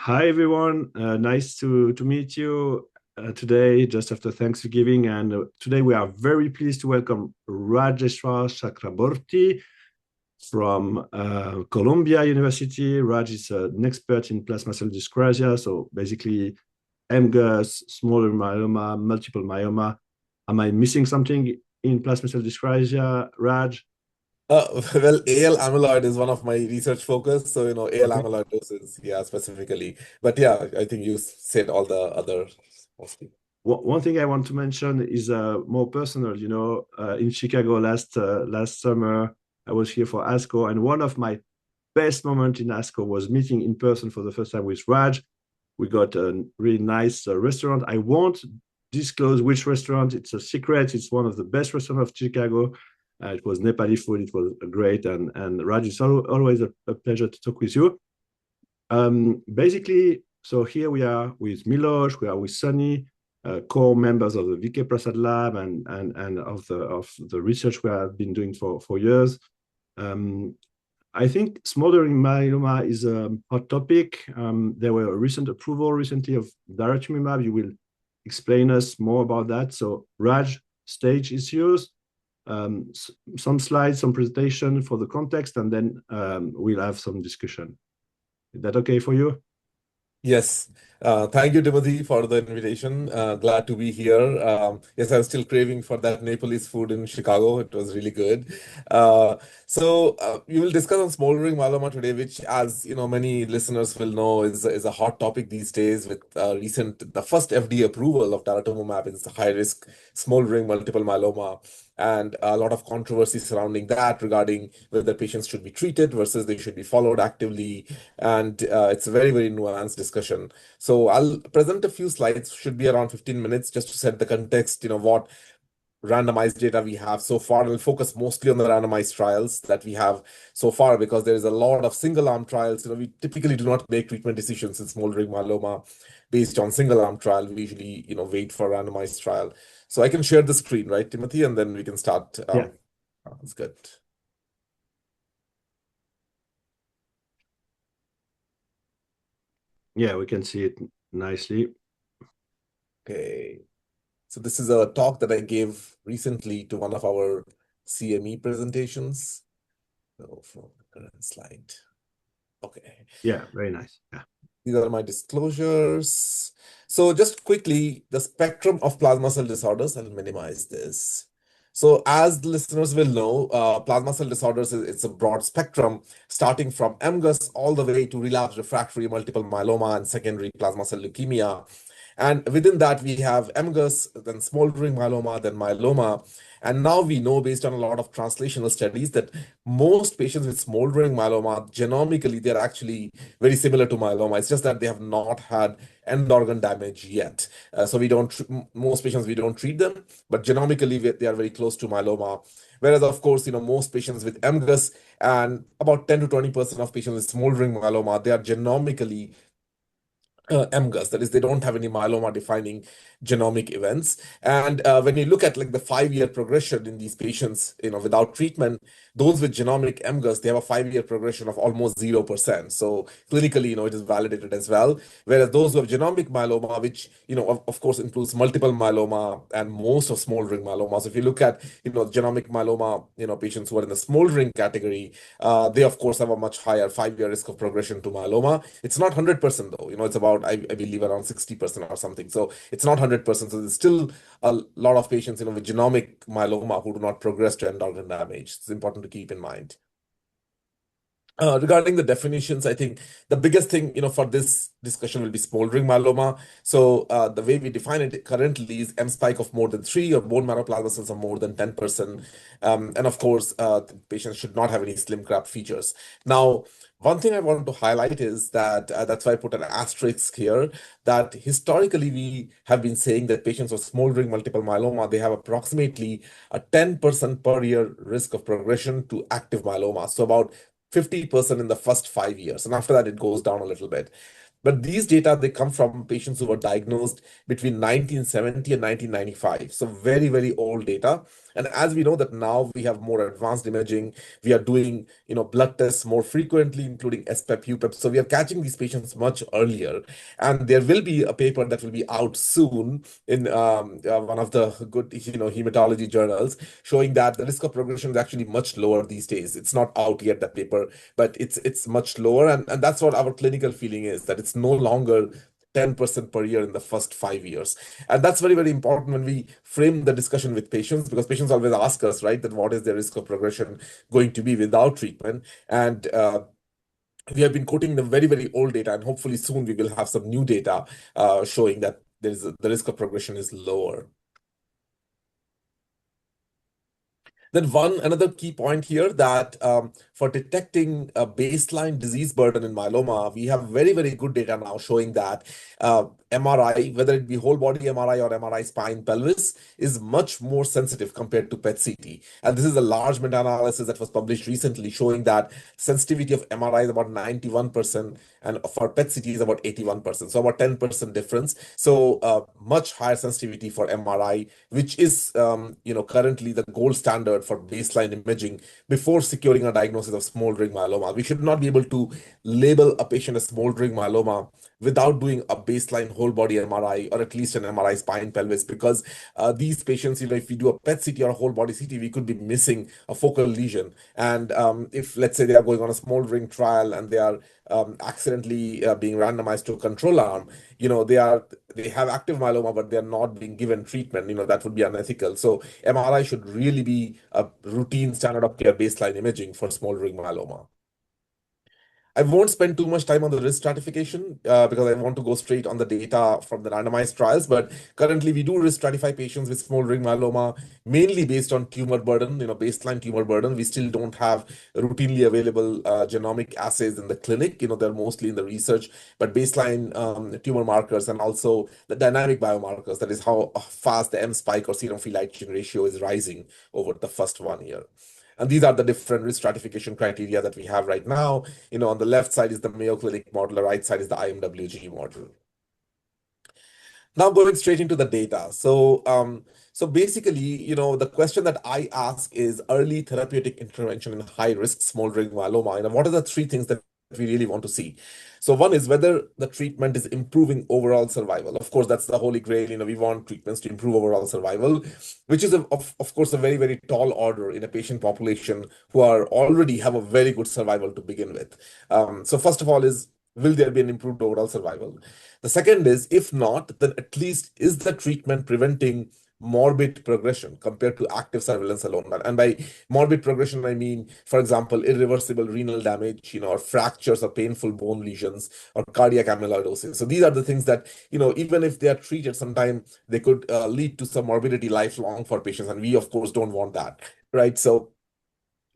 Hi everyone, nice to meet you today, just after Thanksgiving. And today we are very pleased to welcome Rajshekhar Chakraborty from Columbia University. Raj is an expert in plasma cell dyscrasia, so basically MGUS, smaller myeloma, multiple myeloma. Am I missing something in plasma cell dyscrasia, Raj? Well, AL amyloid is one of my research focus. So, AL Okay. amyloidosis, yeah, specifically. But yeah, I think you said all the other mostly. One thing I want to mention is more personal. In Chicago last summer, I was here for ASCO, and one of my best moments in ASCO was meeting in person for the first time with Raj. We got a really nice restaurant. I won't disclose which restaurant. It's a secret. It's one of the best restaurants of Chicago. It was Nepali food. It was great. And Raj, it's always a pleasure to talk with you. Basically, so here we are with Milosh, we are with Sunny, core members of the VK Prasad Lab and of the research we have been doing for years. Um, I think smoldering myeloma is a hot topic. There were a recent approval recently of Daratumumab. You will explain us more about that. So Raj, stage is yours. Some slides, some presentation for the context, and then we'll have some discussion. Is that okay for you? Yes. Thank you, Timothy, for the invitation. Glad to be here. Yes, I'm still craving for that Nepalese food in Chicago. It was really good. We will discuss on smoldering myeloma today, which, as you know, many listeners will know, is a hot topic these days with the first FDA approval of Daratumumab is high risk smoldering multiple myeloma, and a lot of controversy surrounding that regarding whether patients should be treated versus they should be followed actively, and it's a very, very nuanced discussion. So I'll present a few slides, should be around 15 minutes, just to set the context, what randomized data we have so far. We'll focus mostly on the randomized trials that we have so far because there is a lot of single arm trials. We typically do not make treatment decisions in smoldering myeloma based on single arm trial. We usually, wait for a randomized trial. So I can share the screen, right, Timothy, and then we can start. Yeah. That's good. Yeah, we can see it nicely. Okay. So this is a talk that I gave recently to one of our CME presentations. So from the current slide. Okay. Yeah, very nice. Yeah. These are my disclosures. So just quickly, the spectrum of plasma cell disorders, I'll minimize this. So as the listeners will know, plasma cell disorders, it's a broad spectrum starting from MGUS all the way to relapsed refractory multiple myeloma and secondary plasma cell leukemia. And within that, we have MGUS, then smoldering myeloma, then myeloma. And now we know, based on a lot of translational studies, that most patients with smoldering myeloma, genomically, they're actually very similar to myeloma. It's just that they have not had end organ damage yet. So we don't, most patients, we don't treat them, but genomically, they are very close to myeloma. Whereas, of course, most patients with MGUS and about 10 to 20% of patients with smoldering myeloma, they are genomically MGUS, that is, they don't have any myeloma defining genomic events. And when you look at like the 5-year progression in these patients, without treatment, those with genomic MGUS, they have a 5-year progression of almost 0%. So clinically, it is validated as well. Whereas those who have genomic myeloma, which, of course, includes multiple myeloma and most of smoldering myeloma. So if you look at, genomic myeloma, patients who are in the smoldering category, they, of course, have a much higher 5-year risk of progression to myeloma. It's not 100% though, it's about, I believe, around 60% or something. So it's not 100%. So there's still a lot of patients, with genomic myeloma who do not progress to end organ damage. It's important to keep in mind. Regarding the definitions, I think the biggest thing, for this discussion will be smoldering myeloma. So the way we define it currently is M spike of more than 3 or bone marrow plasma cells of more than 10%. And of course, the patients should not have any slim graft features. Now, one thing I want to highlight is that that's why I put an asterisk here, that historically we have been saying that patients with smoldering multiple myeloma, they have approximately a 10% per year risk of progression to active myeloma. So about 50% in the first 5 years. And after that, it goes down a little bit. But these data, they come from patients who were diagnosed between 1970 and 1995. So very, very old data. And as we know that now we have more advanced imaging, we are doing, blood tests more frequently, including SPEP, UPEP. So we are catching these patients much earlier. And there will be a paper that will be out soon in one of the good, hematology journals, showing that the risk of progression is actually much lower these days. It's not out yet, that paper, but it's much lower. And that's what our clinical feeling is, that it's no longer 10% per year in the first 5 years. And that's very, very important when we frame the discussion with patients, because patients always ask us, right, that what is the risk of progression going to be without treatment? And we have been quoting the very, very old data, and hopefully soon we will have some new data showing that the risk of progression is lower. Then another key point here, that for detecting a baseline disease burden in myeloma, we have very, very good data now showing that MRI, whether it be whole body MRI or MRI spine pelvis, is much more sensitive compared to PET-CT. And this is a large meta-analysis that was published recently showing that sensitivity of MRI is about 91%, and for PET-CT is about 81%. So about 10% difference. So much higher sensitivity for MRI, which is currently the gold standard for baseline imaging before securing a diagnosis of smoldering myeloma. We should not be able to label a patient as smoldering myeloma without doing a baseline whole body MRI, or at least an MRI spine pelvis, because these patients, if we do a PET-CT or a whole body CT, we could be missing a focal lesion. And if, let's say, they are going on a smoldering trial and they are accidentally being randomized to a control arm, they have active myeloma, but they're not being given treatment, that would be unethical. So MRI should really be a routine standard of care baseline imaging for smoldering myeloma. I won't spend too much time on the risk stratification because I want to go straight on the data from the randomized trials. But currently, we do risk stratify patients with smoldering myeloma mainly based on tumor burden, baseline tumor burden. We still don't have routinely available genomic assays in the clinic. They're mostly in the research, but baseline tumor markers and also the dynamic biomarkers, that is how fast the M spike or serum free light chain ratio is rising over the first 1 year. And these are the different risk stratification criteria that we have right now. On the left side is the Mayo Clinic model, the right side is the IMWG model. Now going straight into the data. So basically, the question that I ask is early therapeutic intervention in high-risk smoldering myeloma. What are the three things that we really want to see? So one is whether the treatment is improving overall survival. Of course, that's the holy grail. We want treatments to improve overall survival, which is, of course, a very, very tall order in a patient population who already have a very good survival to begin with. So first of all is, will there be an improved overall survival? The second is, if not, then at least is the treatment preventing morbid progression compared to active surveillance alone? And by morbid progression, I mean, for example, irreversible renal damage, or fractures or painful bone lesions or cardiac amyloidosis. So these are the things that, even if they are treated, sometimes they could lead to some morbidity lifelong for patients. And we, of course, don't want that, right? So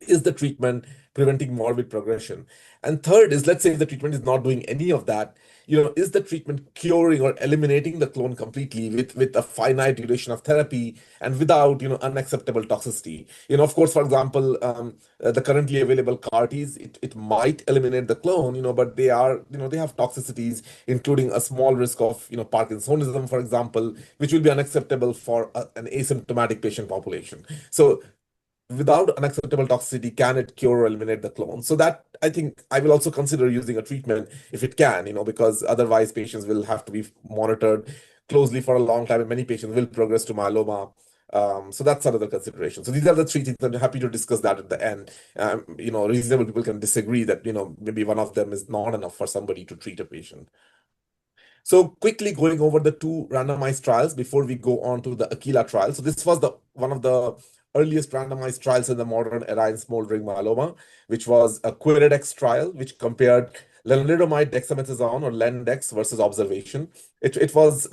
is the treatment preventing morbid progression? And third is, let's say if the treatment is not doing any of that, is the treatment curing or eliminating the clone completely with a finite duration of therapy and without, unacceptable toxicity? Of course, for example, the currently available CAR-Ts, it might eliminate the clone, but they have toxicities, including a small risk of, Parkinsonism, for example, which will be unacceptable for an asymptomatic patient population. So without unacceptable toxicity, can it cure or eliminate the clone? So that, I think, I will also consider using a treatment if it can, because otherwise patients will have to be monitored closely for a long time, and many patients will progress to myeloma. So that's another consideration. So these are the three things. I'm happy to discuss that at the end. Reasonable people can disagree that, maybe one of them is not enough for somebody to treat a patient. So quickly going over the two randomized trials before we go on to the Aquila trial. So this was one of the earliest randomized trials in the modern era in smoldering myeloma, which was a QueerDex trial, which compared lenalidomide dexamethasone or Lendex versus observation. It was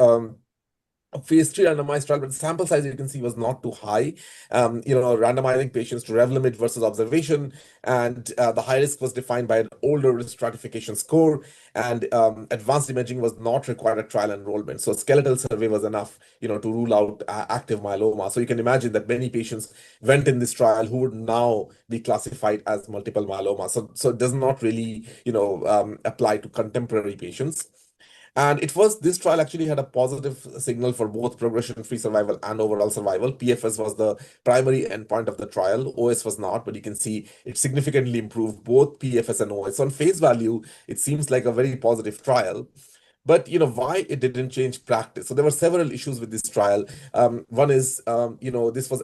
a phase 3 randomized trial, but the sample size you can see was not too high. Randomizing patients to Revlimid versus observation, and the high risk was defined by an older risk stratification score, and advanced imaging was not required at trial enrollment. So skeletal survey was enough, to rule out active myeloma. So you can imagine that many patients went in this trial who would now be classified as multiple myeloma. So it does not really, apply to contemporary patients. And this trial actually had a positive signal for both progression-free survival and overall survival. PFS was the primary endpoint of the trial. OS was not, but you can see it significantly improved both PFS and OS. So on face value, it seems like a very positive trial. But why it didn't change practice? So there were several issues with this trial. One is, this was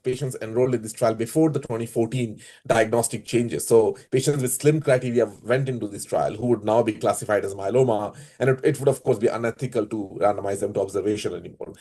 patients enrolled in this trial before the 2014 diagnostic changes. So patients with slim criteria went into this trial who would now be classified as myeloma, and it would of course be unethical to randomize them to observation anymore.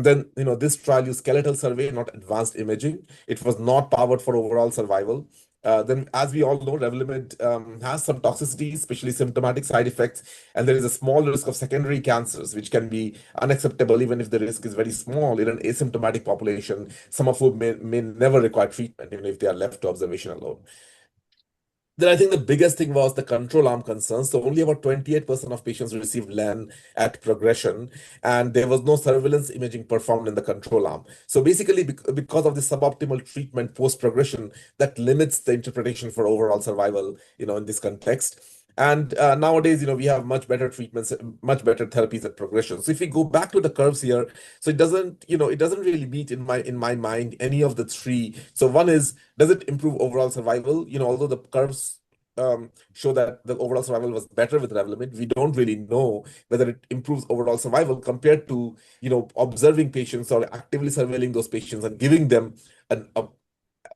Then this trial used skeletal survey, not advanced imaging. It was not powered for overall survival. Then, as we all know, Revlimid has some toxicities, especially symptomatic side effects, and there is a small risk of secondary cancers, which can be unacceptable even if the risk is very small in an asymptomatic population, some of whom may never require treatment, even if they are left to observation alone. Then I think the biggest thing was the control arm concerns. So only about 28% of patients received LEN at progression, and there was no surveillance imaging performed in the control arm. So basically, because of the suboptimal treatment post-progression, that limits the interpretation for overall survival, in this context. And nowadays, we have much better treatments, much better therapies at progression. So if we go back to the curves here, so it doesn't really meet in my mind any of the three. So one is, does it improve overall survival? Although the curves show that the overall survival was better with Revlimid, we don't really know whether it improves overall survival compared to observing patients or actively surveilling those patients and giving them an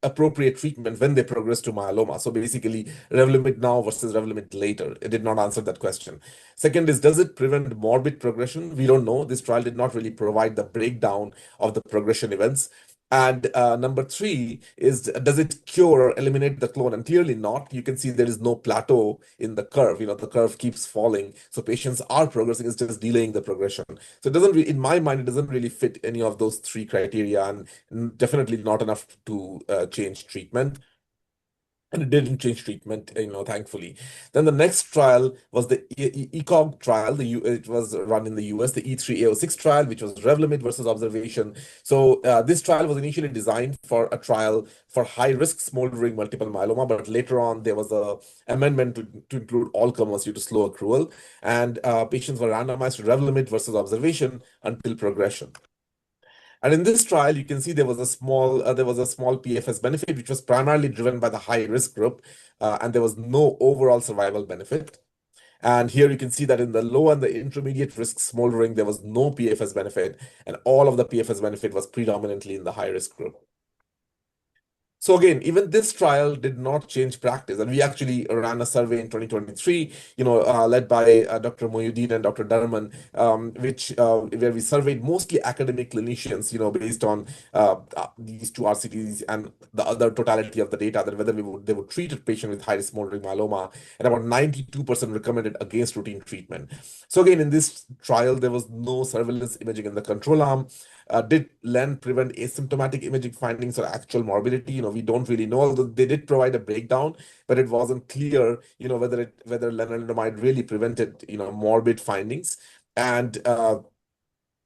appropriate treatment when they progress to myeloma. So basically, Revlimid now versus Revlimid later. It did not answer that question. Second is, does it prevent morbid progression? We don't know. This trial did not really provide the breakdown of the progression events. And number three is, does it cure or eliminate the clone? And clearly not. You can see there is no plateau in the curve. The curve keeps falling. So patients are progressing, it's just delaying the progression. So it doesn't really, in my mind, it doesn't really fit any of those three criteria, and definitely not enough to change treatment. And it didn't change treatment, thankfully. Then the next trial was the ECOG trial. It was run in the US, the E3A06 trial, which was Revlimid versus observation. So this trial was initially designed for a trial for high-risk smoldering multiple myeloma, but later on there was a amendment to include all comers due to slow accrual, and patients were randomized to Revlimid versus observation until progression. And in this trial, you can see there was a small PFS benefit, which was primarily driven by the high risk group, and there was no overall survival benefit. And here you can see that in the low and the intermediate risk smoldering, there was no PFS benefit, and all of the PFS benefit was predominantly in the high risk group. So again, even this trial did not change practice. And we actually ran a survey in 2023, led by Dr. Mohyuddin and Dr. Darman, where we surveyed mostly academic clinicians, based on these two RCTs and the other totality of the data, that whether they would treat a patient with high-risk smoldering myeloma, and about 92% recommended against routine treatment. So again, in this trial, there was no surveillance imaging in the control arm. Did LEN prevent asymptomatic imaging findings or actual morbidity? We don't really know, although they did provide a breakdown, but it wasn't clear, whether lenalidomide really prevented, morbid findings. And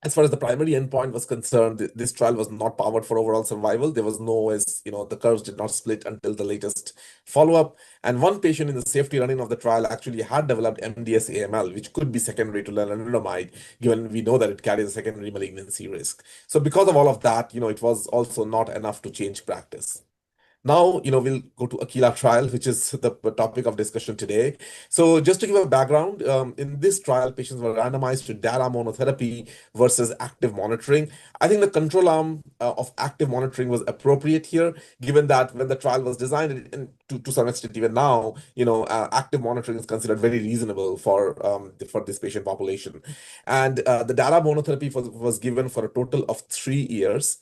as far as the primary endpoint was concerned, this trial was not powered for overall survival. There was no, the curves did not split until the latest follow-up. And one patient in the safety running of the trial actually had developed MDS AML, which could be secondary to lenalidomide, given we know that it carries a secondary malignancy risk. So because of all of that, it was also not enough to change practice. Now, we'll go to Aquila trial, which is the topic of discussion today. So just to give a background, in this trial, patients were randomized to Dara monotherapy versus active monitoring. I think the control arm of active monitoring was appropriate here, given that when the trial was designed, and to some extent even now, active monitoring is considered very reasonable for this patient population. And the Dara monotherapy was given for a total of 3 years.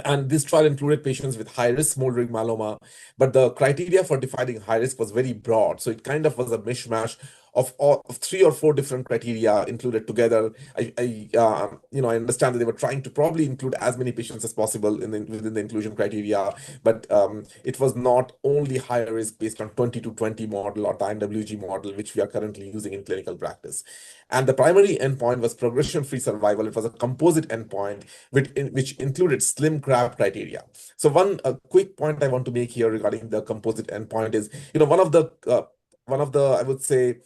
And this trial included patients with high-risk smoldering myeloma, but the criteria for defining high risk was very broad. So it kind of was a mishmash of 3 or 4 different criteria included together. I understand that they were trying to probably include as many patients as possible within the inclusion criteria, but it was not only high risk based on 20-20 model or the IMWG model, which we are currently using in clinical practice. And the primary endpoint was progression-free survival. It was a composite endpoint which included slim crab criteria. So one quick point I want to make here regarding the composite endpoint is, one of the I would say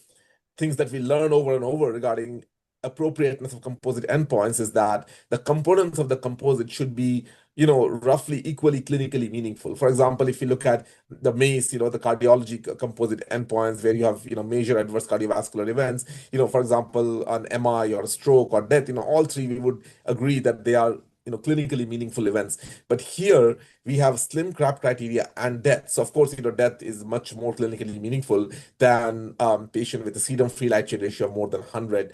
things that we learn over and over regarding appropriateness of composite endpoints is that the components of the composite should be, roughly equally clinically meaningful. For example, if you look at the MACE, the cardiology composite endpoints where you have, major adverse cardiovascular events, for example, an MI or a stroke or death, all three we would agree that they are, clinically meaningful events. But here we have slim crab criteria and death. So of course, death is much more clinically meaningful than patient with a serum free light chain ratio of more than 100,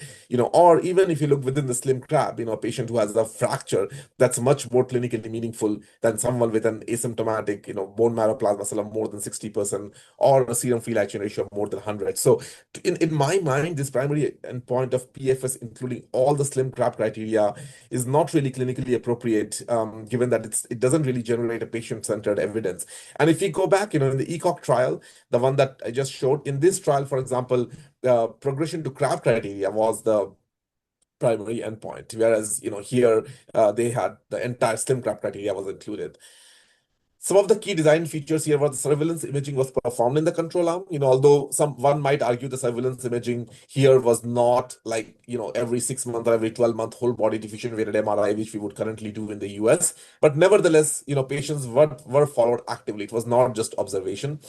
or even if you look within the slim crab, a patient who has a fracture, that's much more clinically meaningful than someone with an asymptomatic, bone marrow plasma cell of more than 60% or a serum free light chain ratio of more than 100. So in my mind, this primary endpoint of PFS, including all the slim crab criteria, is not really clinically appropriate, given that it doesn't really generate a patient-centered evidence. And if we go back, in the ECOG trial, the one that I just showed, in this trial, for example, the progression to crab criteria was the primary endpoint, whereas, here they had the entire slim crab criteria was included. Some of the key design features here were the surveillance imaging was performed in the control arm. Although one might argue the surveillance imaging here was not like, every 6 month or every 12-month whole body diffusion weighted MRI, which we would currently do in the US. But nevertheless, patients were followed actively. It was not just observation.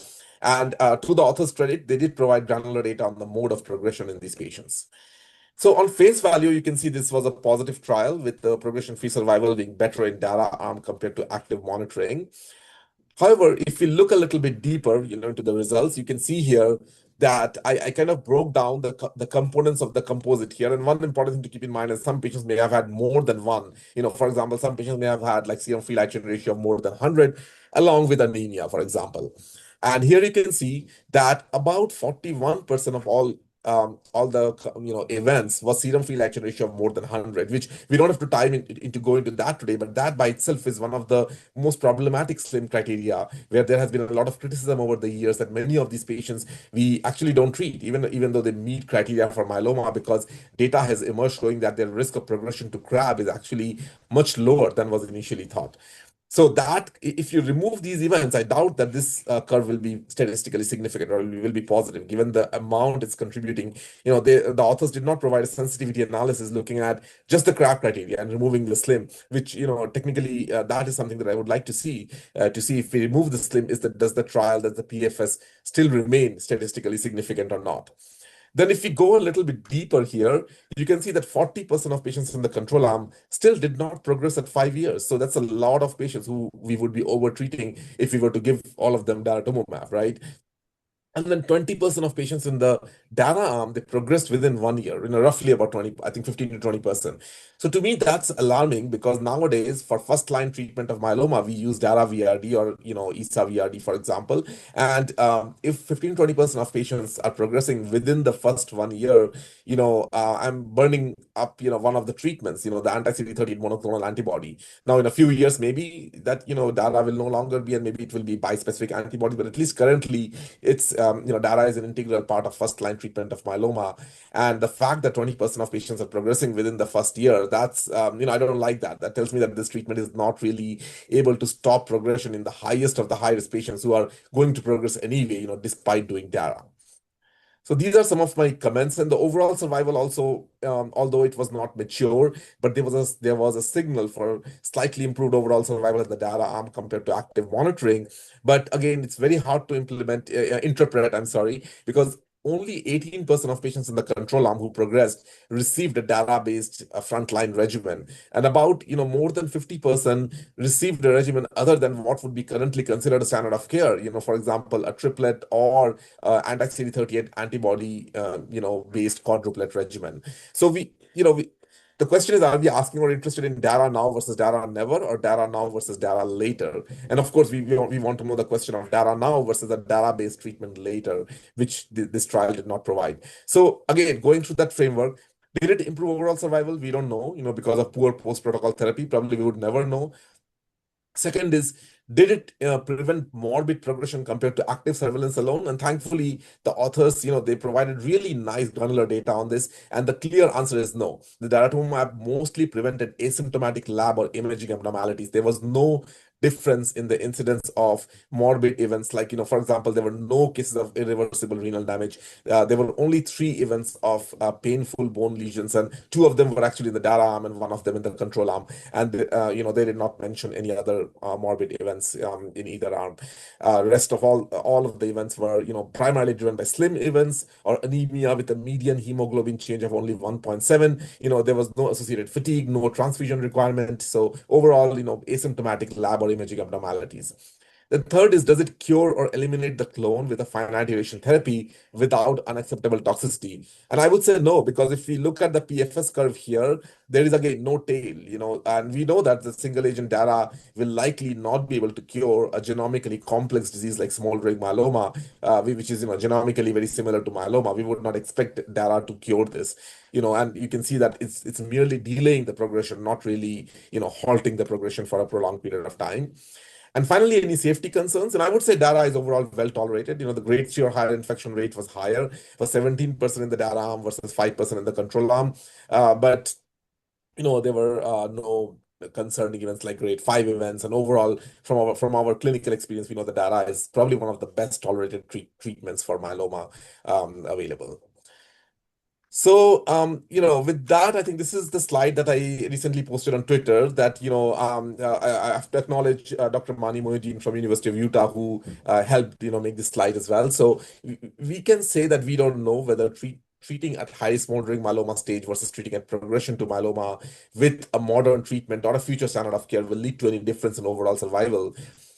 And to the author's credit, they did provide granular data on the mode of progression in these patients. So on face value, you can see this was a positive trial with the progression-free survival being better in DARA arm compared to active monitoring. However, if you look a little bit deeper, into the results, you can see here that I kind of broke down the components of the composite here. And one important thing to keep in mind is some patients may have had more than one. For example, some patients may have had like serum free light chain ratio of more than 100, along with anemia, for example. And here you can see that about 41% of all the events was serum free light chain ratio of more than 100, which we don't have to time into go into that today, but that by itself is one of the most problematic slim criteria, where there has been a lot of criticism over the years that many of these patients we actually don't treat, even though they meet criteria for myeloma, because data has emerged showing that their risk of progression to CRAB is actually much lower than was initially thought. So that if you remove these events, I doubt that this curve will be statistically significant or will be positive, given the amount it's contributing. The authors did not provide a sensitivity analysis looking at just the CRAB criteria and removing the slim, which technically that is something that I would like to see if we remove the slim, does the PFS still remain statistically significant or not? Then if we go a little bit deeper here, you can see that 40% of patients in the control arm still did not progress at 5 years. So that's a lot of patients who we would be over-treating if we were to give all of them daratumumab, right? And then 20% of patients in the DARA arm, they progressed within 1 year, roughly about 20, I think 15 to 20%. So to me, that's alarming, because nowadays for first line treatment of myeloma, we use DARA VRD or, ESA VRD, for example. And if 15 to 20% of patients are progressing within the first 1 year, I'm burning up, one of the treatments, the anti-CD38 monoclonal antibody. Now, in a few years, maybe that, DARA will no longer be, and maybe it will be bispecific antibody, but at least currently it's, DARA is an integral part of first-line treatment of myeloma. And the fact that 20% of patients are progressing within the first year, that's, I don't like that. That tells me that this treatment is not really able to stop progression in the highest of the high-risk patients who are going to progress anyway, despite doing DARA. So these are some of my comments, and the overall survival also, although it was not mature, but there was a signal for slightly improved overall survival in the DARA arm compared to active monitoring. But again, it's very hard to interpret, I'm sorry, because only 18% of patients in the control arm who progressed received a DARA-based frontline regimen, and about more than 50% received a regimen other than what would be currently considered a standard of care. For example, a triplet or anti-CD38 antibody, based quadruplet regimen. So the question is, are we asking or interested in DARA now versus DARA never, or DARA now versus DARA later? And of course, we want to know the question of DARA now versus a DARA-based treatment later, which this trial did not provide. So again, going through that framework, did it improve overall survival? We don't know, because of poor post-protocol therapy. Probably we would never know. Second is, did it prevent morbid progression compared to active surveillance alone? And thankfully, the authors, they provided really nice granular data on this. And the clear answer is no. The daratumumab mostly prevented asymptomatic lab or imaging abnormalities. There was no difference in the incidence of morbid events. Like, for example, there were no cases of irreversible renal damage. There were only 3 events of painful bone lesions, and 2 of them were actually in the data arm and 1 of them in the control arm. And, they did not mention any other morbid events in either arm. Rest of all of the events were, primarily driven by slim events or anemia with a median hemoglobin change of only 1.7. There was no associated fatigue, no transfusion requirement. So overall, asymptomatic lab or imaging abnormalities. The third is, does it cure or eliminate the clone with a finite duration therapy without unacceptable toxicity? And I would say no, because if we look at the PFS curve here, there is again no tail, and we know that the single agent data will likely not be able to cure a genomically complex disease like smoldering myeloma, which is, genomically very similar to myeloma. We would not expect data to cure this, and you can see that it's merely delaying the progression, not really, halting the progression for a prolonged period of time. And finally, any safety concerns? And I would say data is overall well tolerated. The grade 3 or higher infection rate was higher, was 17% in the data arm versus 5% in the control arm. But there were no concerning events like grade 5 events. And overall, from our clinical experience, we know the data is probably one of the best tolerated treatments for myeloma available. So, with that, I think this is the slide that I recently posted on Twitter that, I have to acknowledge Dr. Mani Mohiuddin from University of Utah, who helped, make this slide as well. So we can say that we don't know whether treating at high smoldering myeloma stage versus treating at progression to myeloma with a modern treatment or a future standard of care will lead to any difference in overall survival.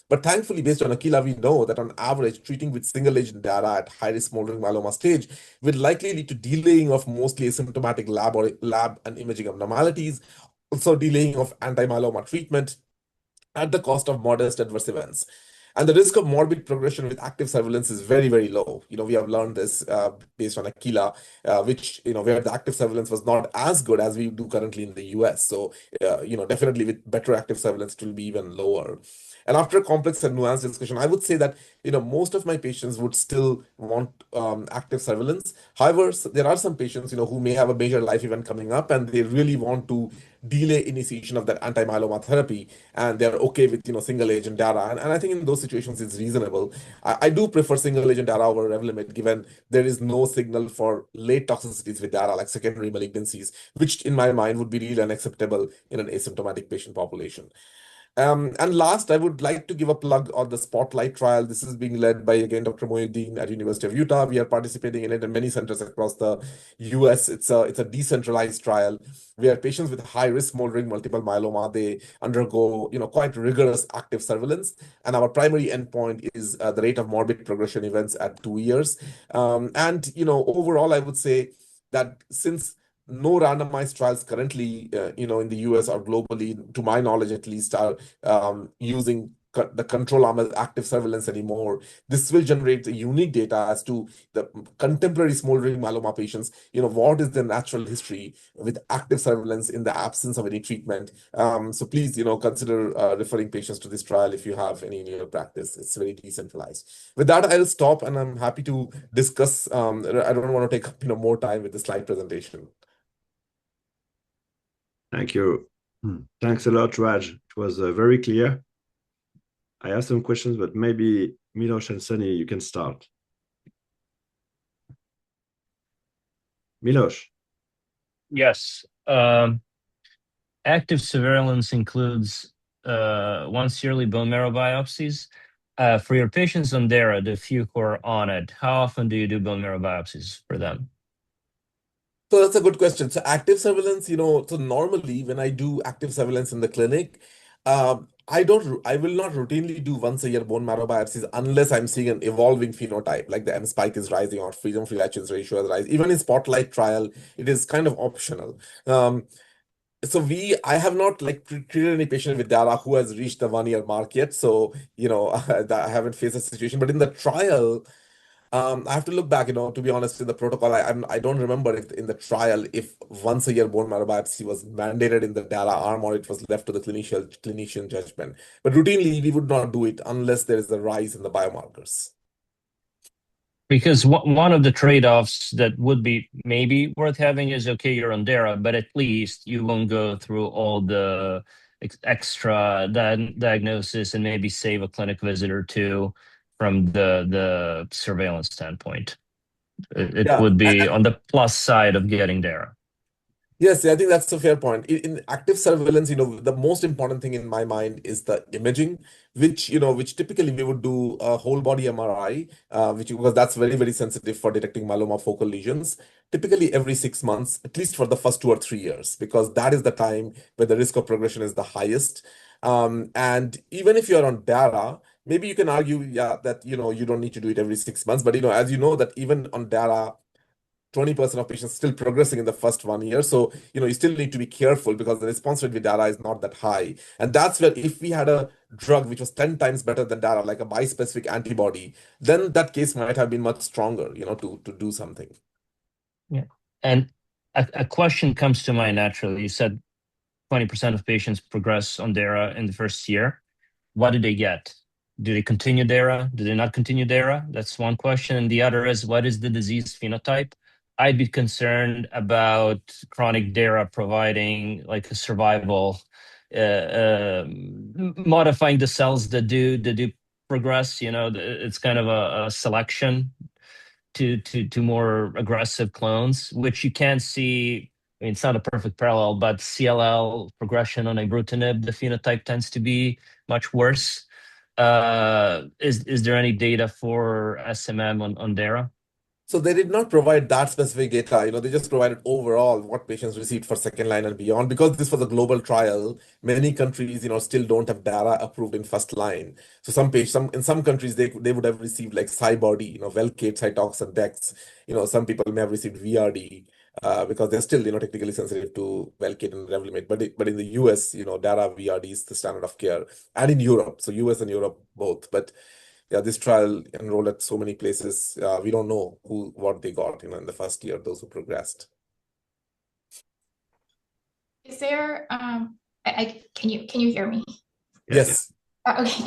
But thankfully, based on Aquila, we know that on average, treating with single agent data at high risk smoldering myeloma stage will likely lead to delaying of mostly asymptomatic lab and imaging abnormalities, also delaying of anti-myeloma treatment at the cost of modest adverse events. And the risk of morbid progression with active surveillance is very, very low. We have learned this based on Aquila, which, where the active surveillance was not as good as we do currently in the US. So, definitely with better active surveillance, it will be even lower. And after a complex and nuanced discussion, I would say that, most of my patients would still want active surveillance. However, there are some patients, who may have a major life event coming up and they really want to delay initiation of that anti-myeloma therapy, and they're okay with, single agent data. And I think in those situations, it's reasonable. I do prefer single agent data over Revlimid, given there is no signal for late toxicities with data like secondary malignancies, which in my mind would be really unacceptable in an asymptomatic patient population. And last, I would like to give a plug on the Spotlight trial. This is being led by, again, Dr. Mohiuddin at University of Utah. We are participating in it in many centers across the US. It's a decentralized trial where patients with high-risk smoldering multiple myeloma, they undergo, quite rigorous active surveillance. And our primary endpoint is the rate of morbid progression events at 2 years. And, overall, I would say that since no randomized trials currently, in the US or globally, to my knowledge at least, are using the control arm as active surveillance anymore. This will generate a unique data as to the contemporary smoldering myeloma patients, what is the natural history with active surveillance in the absence of any treatment. So please, consider referring patients to this trial if you have any in your practice. It's very decentralized. With that, I'll stop and I'm happy to discuss. I don't want to take up, more time with the slide presentation. Thank you. Thanks a lot, Raj. It was very clear. I have some questions, but maybe Milosh and Sunny, you can start. Milosh. Yes. Active surveillance includes once yearly bone marrow biopsies. For your patients on DARA, the few who are on it, how often do you do bone marrow biopsies for them? So that's a good question. So active surveillance, so normally when I do active surveillance in the clinic, I will not routinely do once a year bone marrow biopsies unless I'm seeing an evolving phenotype, like the M spike is rising or freedom free lichens ratio is rising. Even in Spotlight trial, it is kind of optional. So I have not treated any patient with data who has reached the 1 year mark yet. So, I haven't faced a situation, but in the trial, I have to look back, to be honest, in the protocol. I don't remember if in the trial if once a year bone marrow biopsy was mandated in the data arm or it was left to the clinician judgment. But routinely, we would not do it unless there is a rise in the biomarkers. Because one of the trade-offs that would be maybe worth having is, okay, you're on DARA, but at least you won't go through all the extra diagnosis and maybe save a clinic visit or two from the surveillance standpoint. It Yeah. would be on the plus side of getting there. Yes, I think that's a fair point. In active surveillance, the most important thing in my mind is the imaging, which typically we would do a whole body MRI, because that's very, very sensitive for detecting myeloma focal lesions, typically every 6 months, at least for the first 2 or 3 years, because that is the time where the risk of progression is the highest. And even if you're on DARA, maybe you can argue, yeah, that, you don't need to do it every 6 months, but, as you know, that even on DARA, 20% of patients still progressing in the first 1 year. So, you still need to be careful because the response rate with DARA is not that high. And that's where if we had a drug which was 10 times better than DARA, like a bispecific antibody, then that case might have been much stronger, to do something. Yeah. And a question comes to mind naturally. You said 20% of patients progress on DARA in the first year. What do they get? Do they continue DARA? Do they not continue DARA? That's one question. And the other is, what is the disease phenotype? I'd be concerned about chronic DARA providing like a survival, modifying the cells that do progress. It's kind of a selection to more aggressive clones, which you can see. I mean, it's not a perfect parallel, but CLL progression on ibrutinib, the phenotype tends to be much worse. Is there any data for SMM on DARA? So they did not provide that specific data. They just provided overall what patients received for second line and beyond. Because this was a global trial, many countries, still don't have DARA approved in first line. So in some countries they would have received like Cybody, Velcade, Cytox, and Dex. Some people may have received VRD, because they're still, technically sensitive to Velcade and Revlimid. But in the US, DARA VRD is the standard of care, and in Europe. So US and Europe both. But yeah, this trial enrolled at so many places. We don't know what they got, in the first year, those who progressed. Is there can you hear me? Yes. Okay,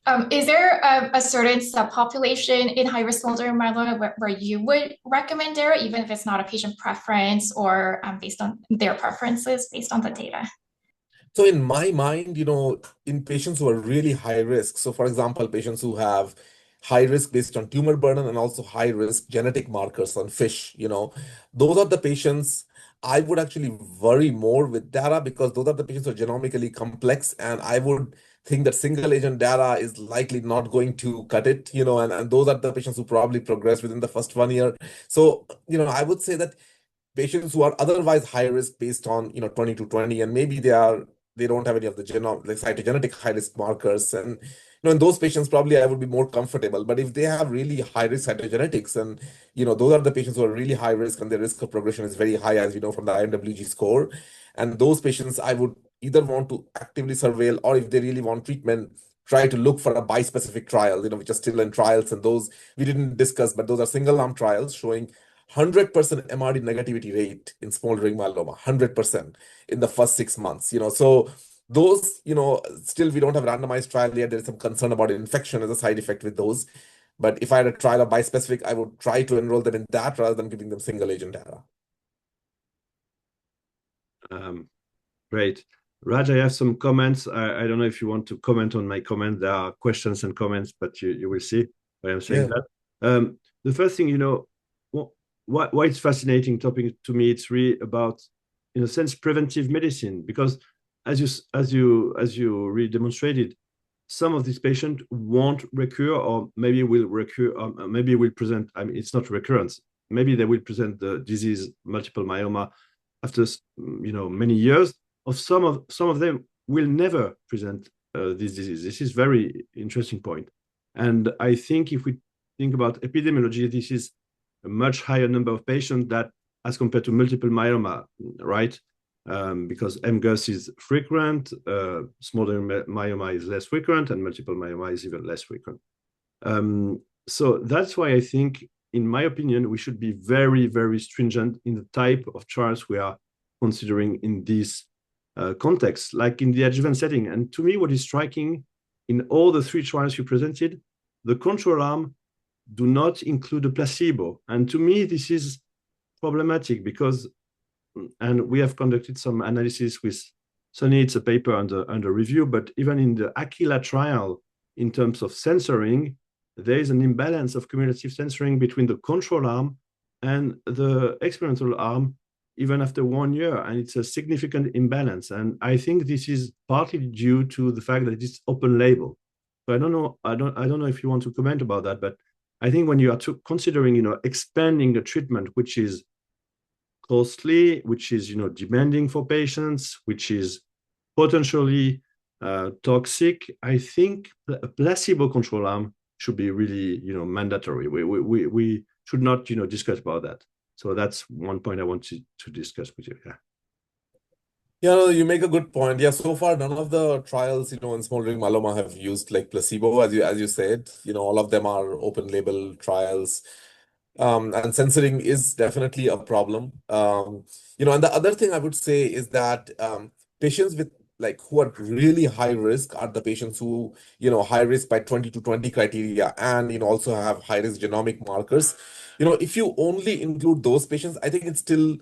yeah. Is there a certain subpopulation in high-risk multiple myeloma where you would recommend DARA, even if it's not a patient preference or based on their preferences, based on the data? So in my mind, in patients who are really high risk, so for example, patients who have high risk based on tumor burden and also high risk genetic markers on FISH, those are the patients I would actually worry more with DARA, because those are the patients who are genomically complex, and I would think that single agent DARA is likely not going to cut it, and those are the patients who probably progress within the first 1 year. So, I would say that patients who are otherwise high risk based on 20/20, and maybe they don't have any of the cytogenetic high risk markers, and in those patients probably I would be more comfortable. But if they have really high risk cytogenetics, and those are the patients who are really high risk and their risk of progression is very high, as we know from the IMWG score, and those patients I would either want to actively surveil, or if they really want treatment, try to look for a bispecific trial, which are still in trials, and those we didn't discuss, but those are single arm trials showing 100% MRD negativity rate in smoldering myeloma, 100% in the first 6 months. So those, still we don't have randomized trial yet. There's some concern about infection as a side effect with those. But if I had a trial of bispecific, I would try to enroll them in that rather than giving them single agent DARA. Great. Raj, I have some comments. I don't know if you want to comment on my comment. There are questions and comments, but you will see why I'm saying that. The first thing, why it's fascinating topic to me, it's really about, in a sense, preventive medicine, because as you really demonstrated, some of these patients won't recur, or maybe will recur, or maybe will present. I mean, it's not recurrence. Maybe they will present the disease, multiple myeloma, after many years. Some of them will never present this disease. This is very interesting point, and I think if we think about epidemiology, this is a much higher number of patients that as compared to multiple myeloma, right? Because MGUS is frequent, smoldering myeloma is less frequent, and multiple myeloma is even less frequent. So that's why I think, in my opinion, we should be very, very stringent in the type of trials we are considering in this context, like in the adjuvant setting. And to me, what is striking in all the 3 trials you presented, the control arm do not include a placebo. And to me, this is problematic because, and we have conducted some analysis with Sunny, it's a paper under review, but even in the Aquila trial, in terms of censoring, there is an imbalance of cumulative censoring between the control arm and the experimental arm, even after 1 year, and it's a significant imbalance. And I think this is partly due to the fact that it's open label. So I don't know if you want to comment about that, but I think when you are considering, expanding a treatment which is costly, which is, demanding for patients, which is potentially toxic, I think a placebo control arm should be really, mandatory. We should not, discuss about that. So that's one point I want to discuss with you. Yeah. Yeah, no, you make a good point. Yeah, so far none of the trials, in smoldering myeloma have used like placebo, as you said. All of them are open label trials. And censoring is definitely a problem. And the other thing I would say is that patients with who are really high risk are the patients who, high risk by 20 to 20 criteria and, also have high risk genomic markers. If you only include those patients, I think it's still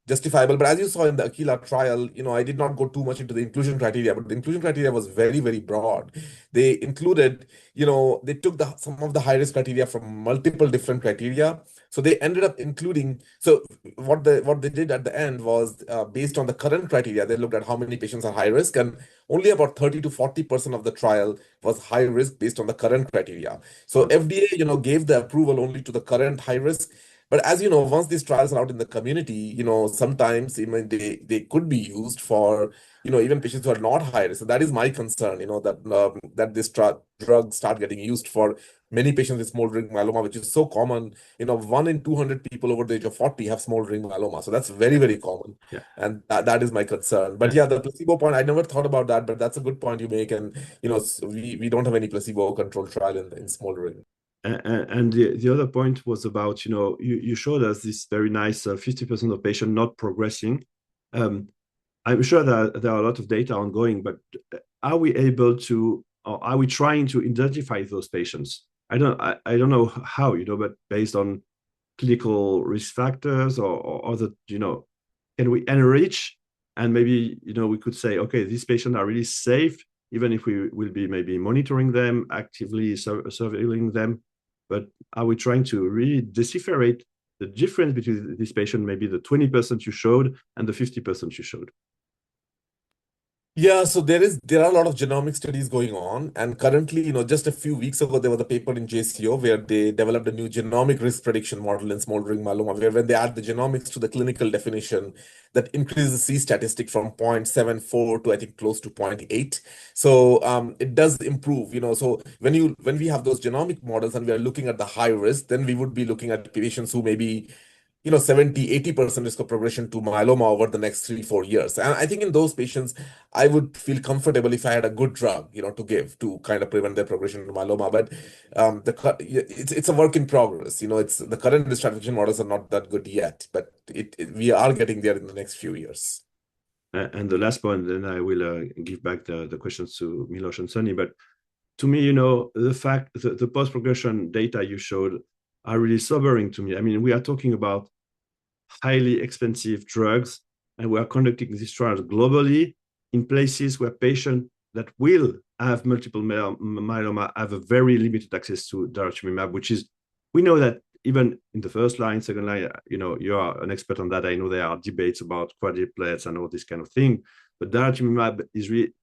justifiable. But as you saw in the Aquila trial, I did not go too much into the inclusion criteria, but the inclusion criteria was very, very broad. They included, they took some of the high risk criteria from multiple different criteria. So they ended up including, so what they did at the end was based on the current criteria, they looked at how many patients are high risk, and only about 30 to 40% of the trial was high risk based on the current criteria. So FDA, gave the approval only to the current high risk. But as you know, once these trials are out in the community, sometimes they could be used for, even patients who are not high risk. So that is my concern, that this drug start getting used for many patients with smoldering myeloma, which is so common. 1 in 200 people over the age of 40 have smoldering myeloma. So that's very, very common. Yeah. And that is my concern. But yeah, the placebo point, I never thought about that, but that's a good point you make. And, we don't have any placebo controlled trial in smoldering. And the other point was about, you showed us this very nice 50% of patients not progressing. I'm sure that there are a lot of data ongoing, but are we able to, or are we trying to identify those patients? I don't know how, but based on clinical risk factors or other, can we enrich and maybe, we could say, okay, these patients are really safe, even if we will be maybe monitoring them, actively surveilling them. But are we trying to really decipherate the difference between this patient, maybe the 20% you showed and the 50% you showed? Yeah, so there are a lot of genomic studies going on, and currently, just a few weeks ago, there was a paper in JCO where they developed a new genomic risk prediction model in smoldering myeloma, where when they add the genomics to the clinical definition, that increases the C statistic from 0.74 to I think close to 0.8. So it does improve, So when we have those genomic models and we are looking at the high risk, then we would be looking at patients who maybe 70-80% risk of progression to myeloma over the next 3-4 years. And I think in those patients, I would feel comfortable if I had a good drug, to give to kind of prevent their progression to myeloma. But it's a work in progress. It's the current risk stratification models are not that good yet, but we are getting there in the next few years. And the last point, then I will give back the questions to Milosh and Sunny. But to me, the fact that the post-progression data you showed are really sobering to me. I mean, we are talking about highly expensive drugs, and we are conducting these trials globally in places where patients that will have multiple myeloma have a very limited access to Daratumumab, which is, we know that even in the first line, second line, you are an expert on that. I know there are debates about quadruplets and all this kind of thing, but Daratumumab is really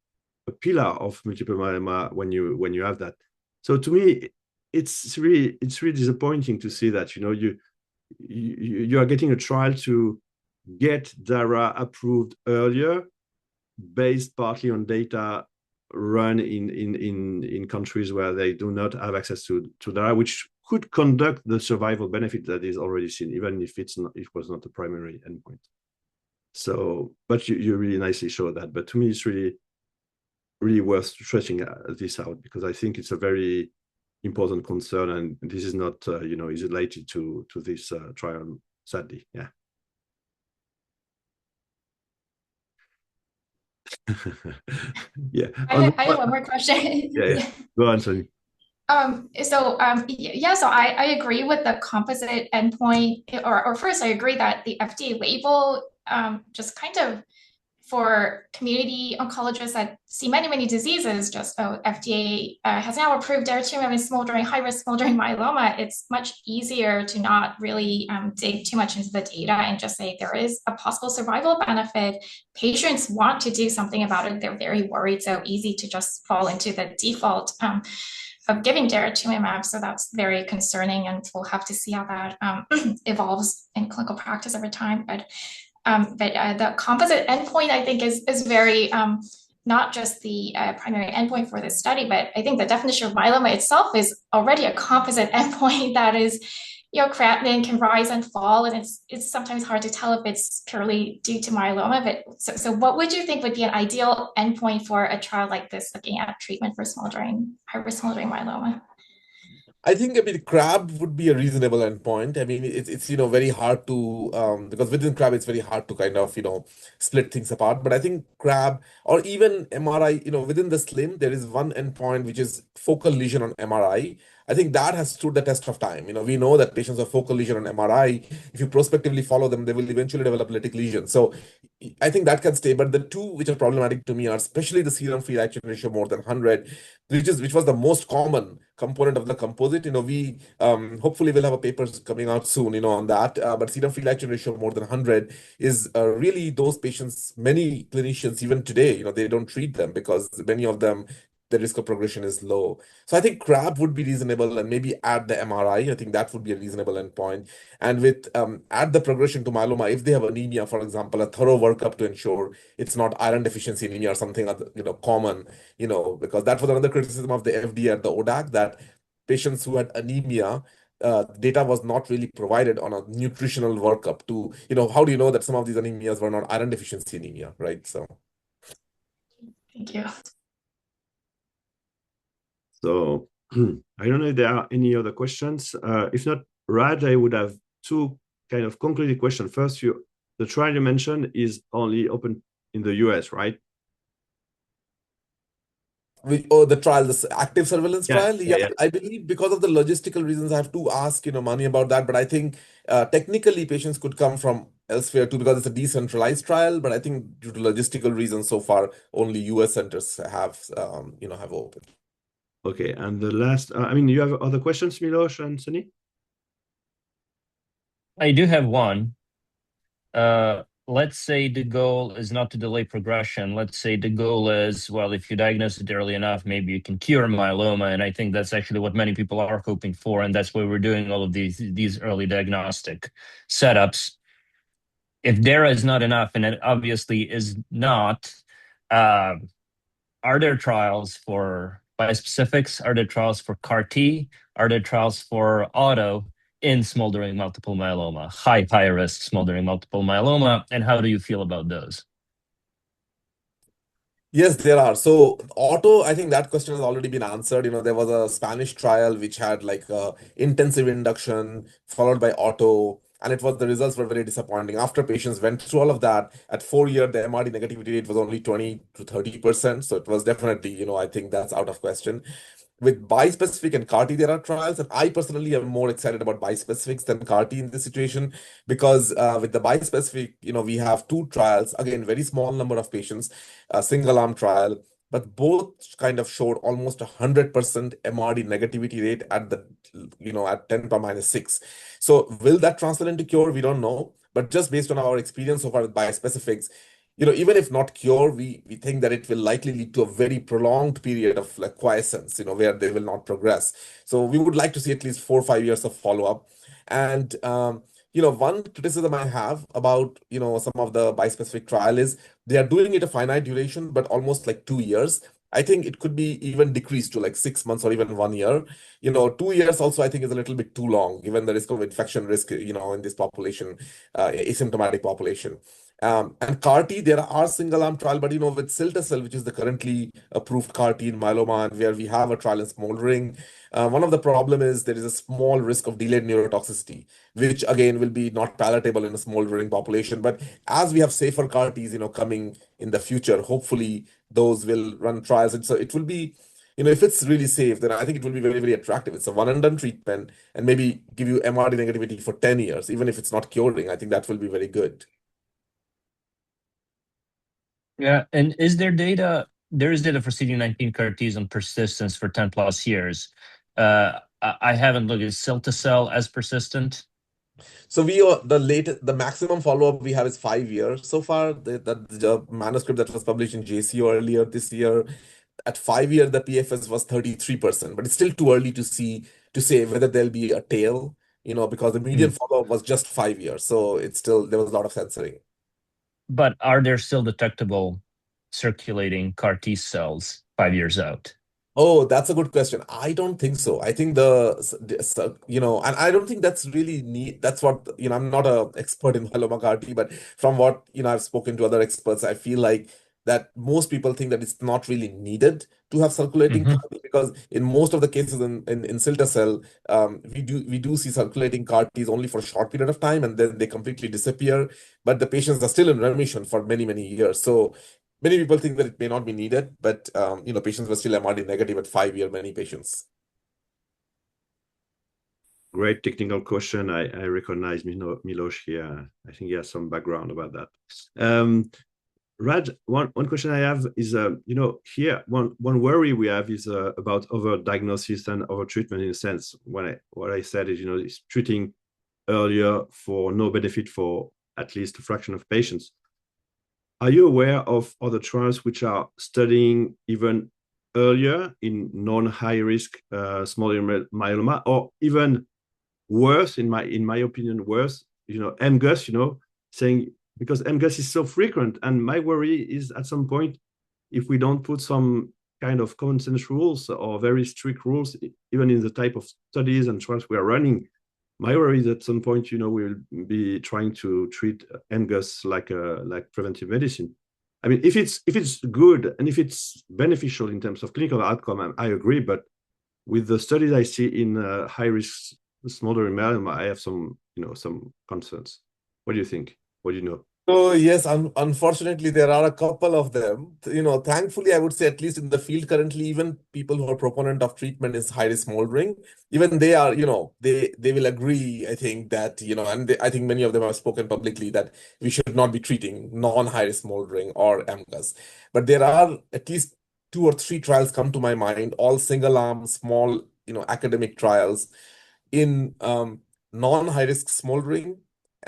a pillar of multiple myeloma when you have that. So to me, it's really disappointing to see that you are getting a trial to get Dara approved earlier, based partly on data run in countries where they do not have access to Dara, which could conduct the survival benefit that is already seen, even if it was not the primary endpoint. So, but you really nicely showed that. But to me, it's really worth stretching this out, because I think it's a very important concern, and this is not is related to this trial, sadly. Yeah. Yeah. I have one more question. Yeah. Go on, Sunny. So I agree with the composite endpoint, or first I agree that the FDA label just kind of for community oncologists that see many, many diseases, just FDA has now approved daratumumab in smoldering, high-risk smoldering myeloma. It's much easier to not really dig too much into the data and just say there is a possible survival benefit. Patients want to do something about it. They're very worried, so easy to just fall into the default of giving daratumumab. So that's very concerning, and we'll have to see how that evolves in clinical practice over time. But the composite endpoint, I think, is very not just the primary endpoint for this study, but I think the definition of myeloma itself is already a composite endpoint that is, creatinine can rise and fall, and it's sometimes hard to tell if it's purely due to myeloma. But so what would you think would be an ideal endpoint for a trial like this, looking at treatment for high-risk smoldering myeloma? I think, CRAB would be a reasonable endpoint. I mean, it's very hard to because within CRAB it's very hard to kind of split things apart. But I think CRAB or even MRI, within the SLIM, there is one endpoint which is focal lesion on MRI. I think that has stood the test of time. We know that patients with focal lesion on MRI, if you prospectively follow them, they will eventually develop lytic lesions. So I think that can stay. But the two which are problematic to me are especially the serum free reaction ratio more than 100, which was the most common component of the composite. We hopefully will have a paper coming out soon, on that. But serum free reaction ratio more than 100 is really those patients. Many clinicians even today, they don't treat them because many of them, the risk of progression is low. So I think CRAB would be reasonable, and maybe add the MRI. I think that would be a reasonable endpoint. And with add the progression to myeloma, if they have anemia, for example, a thorough workup to ensure it's not iron deficiency anemia or something other, common, because that was another criticism of the FDA at the ODAC, that patients who had anemia, data was not really provided on a nutritional workup to, how do you know that some of these anemias were not iron deficiency anemia, right? So. Thank you. So I don't know if there are any other questions. If not, Raj, I would have two kind of concluding questions. First, the trial you mentioned is only open in the US, right? The trial, this active surveillance trial? Yeah. I believe because of the logistical reasons, I have to ask, Mani, about that. But I think technically patients could come from elsewhere too, because it's a decentralized trial. But I think due to logistical reasons, so far only US centers have opened. Okay, and the last, you have other questions, Milosh and Sunny? I do have one. Let's say the goal is not to delay progression. Let's say the goal is, well, if you diagnose it early enough, maybe you can cure myeloma. And I think that's actually what many people are hoping for. And that's why we're doing all of these early diagnostic setups. If DARA is not enough, and it obviously is not, are there trials for bispecifics? Are there trials for CAR-T? Are there trials for auto in smoldering multiple myeloma, high risk smoldering multiple myeloma? And how do you feel about those? Yes, there are. So auto, I think that question has already been answered. There was a Spanish trial which had like intensive induction followed by auto, and the results were very disappointing. After patients went through all of that, at 4 years, the MRD negativity rate was only 20 to 30%. So it was definitely, I think that's out of question. With bispecific and CAR-T, there are trials, and I personally am more excited about bispecifics than CAR-T in this situation, because with the bispecific, we have two trials, again, very small number of patients, a single arm trial, but both kind of showed almost 100% MRD negativity rate at at 10 to minus 6. So will that translate into cure? We don't know, but just based on our experience so far with bispecifics, even if not cure, we think that it will likely lead to a very prolonged period of like quiescence, where they will not progress. So we would like to see at least 4 or 5 years of follow-up. And one criticism I have about some of the bispecific trial is they are doing it a finite duration, but almost like 2 years. I think it could be even decreased to like 6 months or even 1 year. 2 years also I think is a little bit too long, given the risk of infection risk, in this population, asymptomatic population. And CAR-T, there are single-arm trial, but with cilta-cel, which is the currently approved CAR-T in myeloma, and where we have a trial in smoldering, one of the problem is there is a small risk of delayed neurotoxicity, which again will be not palatable in a smoldering population. But as we have safer CAR-Ts, coming in the future, hopefully those will run trials. And so it will be, if it's really safe, then I think it will be very, very attractive. It's a one and done treatment, and maybe give you MRD negativity for 10 years, even if it's not curing. I think that will be very good. Yeah, and there is data for CD19 CAR Ts on persistence for 10 plus years. I haven't looked at cell-to-cell as persistent. So the maximum follow-up we have is 5 years so far. The manuscript that was published in JCO earlier this year, at 5 years, the PFS was 33%, but it's still too early to say whether there'll be a tail, because the median follow-up was just 5 years. So there was a lot of censoring. But are there still detectable circulating CAR T cells 5 years out? Oh, that's a good question. I don't think so. I think and I don't think that's really neat. That's what, I'm not an expert in myeloma CAR T, but from what, I've spoken to other experts, I feel like that most people think that it's not really needed to have circulating CAR T, because in most of the cases in cilta-cell, we do see circulating CAR Ts only for a short period of time, and then they completely disappear. But the patients are still in remission for many, many years. So many people think that it may not be needed, but patients were still MRD negative at 5 years, many patients. Great technical question. I recognize Milosh here. I think he has some background about that. Raj, one question I have is, here one worry we have is about overdiagnosis and overtreatment, in a sense. What I said is, is treating earlier for no benefit for at least a fraction of patients. Are you aware of other trials which are studying even earlier in non-high risk small myeloma, or even worse, in my opinion, worse, MGUS, saying, because MGUS is so frequent, and my worry is at some point, if we don't put some kind of common sense rules or very strict rules, even in the type of studies and trials we are running, my worry is at some point, we'll be trying to treat MGUS like preventive medicine. I mean, if it's good and if it's beneficial in terms of clinical outcome, I agree. But with the studies I see in high risk smaller myeloma, I have some concerns. What do you think? What do you know? So yes, unfortunately, there are a couple of them. Thankfully, I would say at least in the field currently, even people who are proponent of treatment is high risk smoldering, even they are, they will agree, I think that, I think many of them have spoken publicly that we should not be treating non-high risk smoldering or MGUS. But there are at least 2 or 3 trials come to my mind, all single arm, small, academic trials in non-high risk smoldering,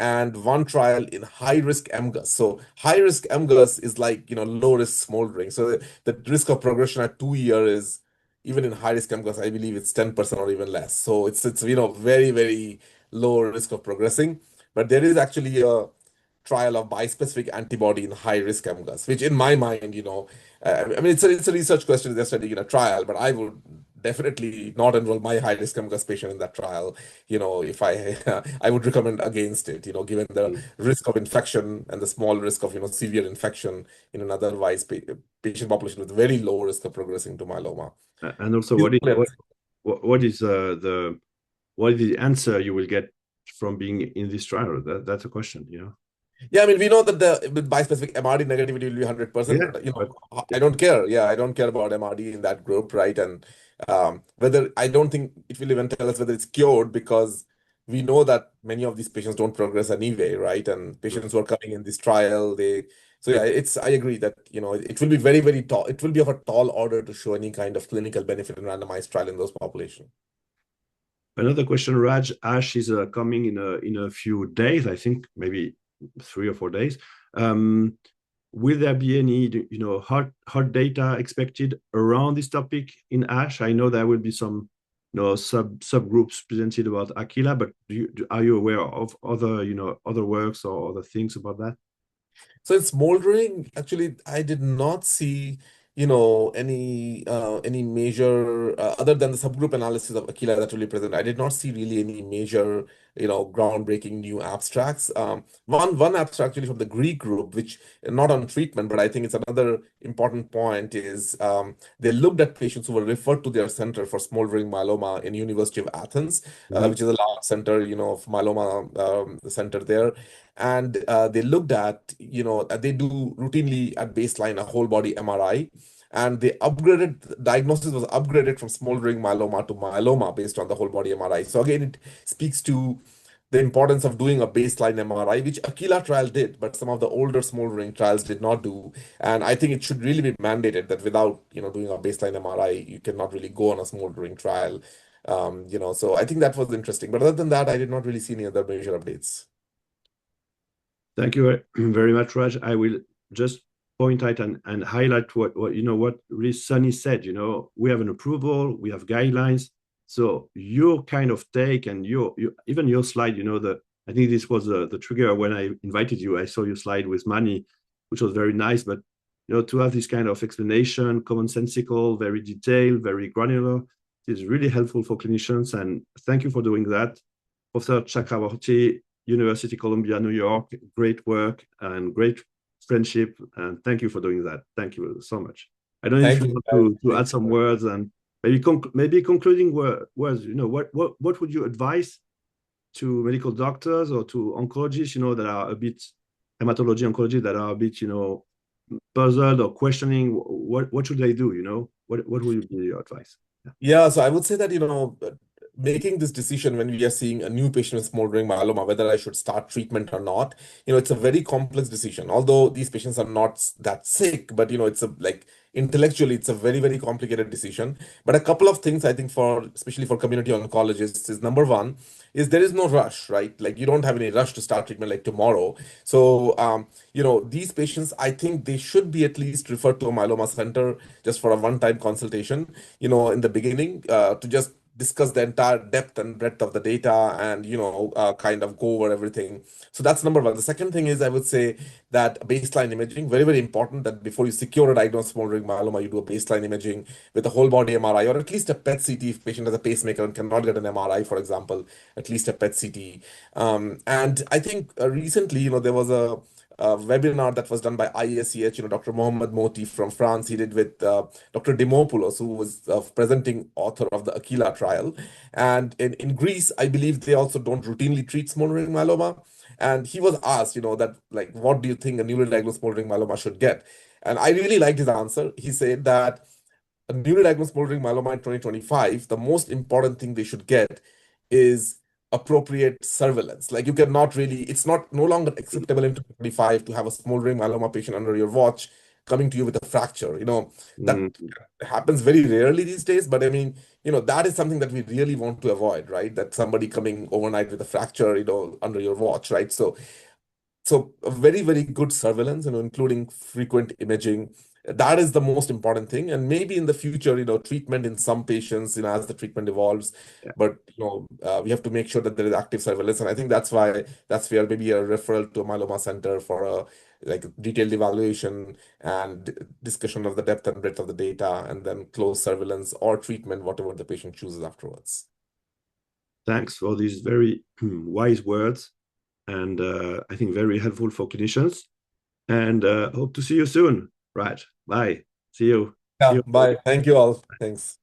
and one trial in high-risk MGUS. So high-risk MGUS is like, low-risk smoldering. So the risk of progression at 2 years is, even in high-risk MGUS, I believe it's 10% or even less. So it's very, very low risk of progressing. But there is actually a trial of bispecific antibody in high-risk MGUS, which in my mind, I mean, it's a research question. They're studying in a trial, but I would definitely not enroll my high-risk MGUS patient in that trial. If I would recommend against it, given the risk of infection and the small risk of, severe infection in an otherwise patient population with very low risk of progressing to myeloma. And also, what is the answer you will get from being in this trial? That's a question, Yeah, I mean, we know that with bispecific MRD negativity will be 100%, but I don't care. Yeah, I don't care about MRD in that group, right? And I don't think it will even tell us whether it's cured, because we know that many of these patients don't progress anyway, right? And patients who are coming in this trial, so yeah, I agree that, it will be very, very tall. It will be of a tall order to show any kind of clinical benefit in randomized trial in those population. Another question, Raj. ASH is coming in a few days, I think, maybe 3 or 4 days. Will there be any, hard data expected around this topic in ASH? I know there will be some, subgroups presented about Aquila, but are you aware of other works or other things about that? So in smoldering, actually, I did not see, any major other than the subgroup analysis of Aquila that really present. I did not see really any major, groundbreaking new abstracts. One abstract actually from the Greek group, which not on treatment, but I think it's another important point, is they looked at patients who were referred to their center for smoldering myeloma in University of Athens, which is a large center, of myeloma center there. And they looked at, they do routinely at baseline a whole body MRI, and diagnosis was upgraded from smoldering myeloma to myeloma based on the whole body MRI. So again, it speaks to the importance of doing a baseline MRI, which Aquila trial did, but some of the older smoldering trials did not do. And I think it should really be mandated that without, doing a baseline MRI, you cannot really go on a smoldering trial. So I think that was interesting. But other than that, I did not really see any other major updates. Thank you very much, Raj. I will just point out and highlight what really Sunny said. We have an approval, we have guidelines. So your kind of take and even your slide, I think this was the trigger when I invited you. I saw your slide with Mani, which was very nice. But to have this kind of explanation, commonsensical, very detailed, very granular, is really helpful for clinicians. And thank you for doing that. Professor Chakraborty, University of Columbia, New York, great work and great friendship. And thank you for doing that. Thank you so much. I don't know if you want to add some words and maybe concluding words. What would you advise to medical doctors or to oncologists, that are a bit hematology oncology that are a bit, puzzled or questioning what should they do? What would be your advice? Yeah, so I would say that, making this decision when we are seeing a new patient with smoldering myeloma, whether I should start treatment or not, it's a very complex decision. Although these patients are not that sick, but it's intellectually, it's a very, very complicated decision. But a couple of things I think especially for community oncologists is number one is there is no rush, right? Like you don't have any rush to start treatment like tomorrow. So, these patients, I think they should be at least referred to a myeloma center just for a one-time consultation, in the beginning, to just discuss the entire depth and breadth of the data and, kind of go over everything. So that's number one. The second thing is I would say that baseline imaging, very, very important that before you secure a diagnosed smoldering myeloma, you do a baseline imaging with a whole body MRI or at least a PET CT if patient has a pacemaker and cannot get an MRI, for example, at least a PET CT. And I think recently, there was a webinar that was done by ISEH, Dr. Mohammed Moti from France. He did with Dr. Dimopoulos, who was presenting author of the Aquila trial. And in Greece, I believe they also don't routinely treat smoldering myeloma. And he was asked, that what do you think a newly diagnosed smoldering myeloma should get? And I really liked his answer. He said that a newly diagnosed smoldering myeloma in 2025, the most important thing they should get is appropriate surveillance. Like you cannot really, it's no longer acceptable in 2025 to have a smoldering myeloma patient under your watch coming to you with a fracture. That happens very rarely these days, but I mean, that is something that we really want to avoid, right? That somebody coming overnight with a fracture, under your watch, right? So a very, very good surveillance, including frequent imaging. That is the most important thing. And maybe in the future, treatment in some patients, as the treatment evolves. Yeah. But, we have to make sure that there is active surveillance. And I think that's where maybe a referral to a myeloma center for a detailed evaluation and discussion of the depth and breadth of the data, and then close surveillance or treatment, whatever the patient chooses afterwards. Thanks for these very wise words. And I think very helpful for clinicians. And hope to see you soon, Raj. Bye. See you. Yeah, bye. Thank you all. Thanks.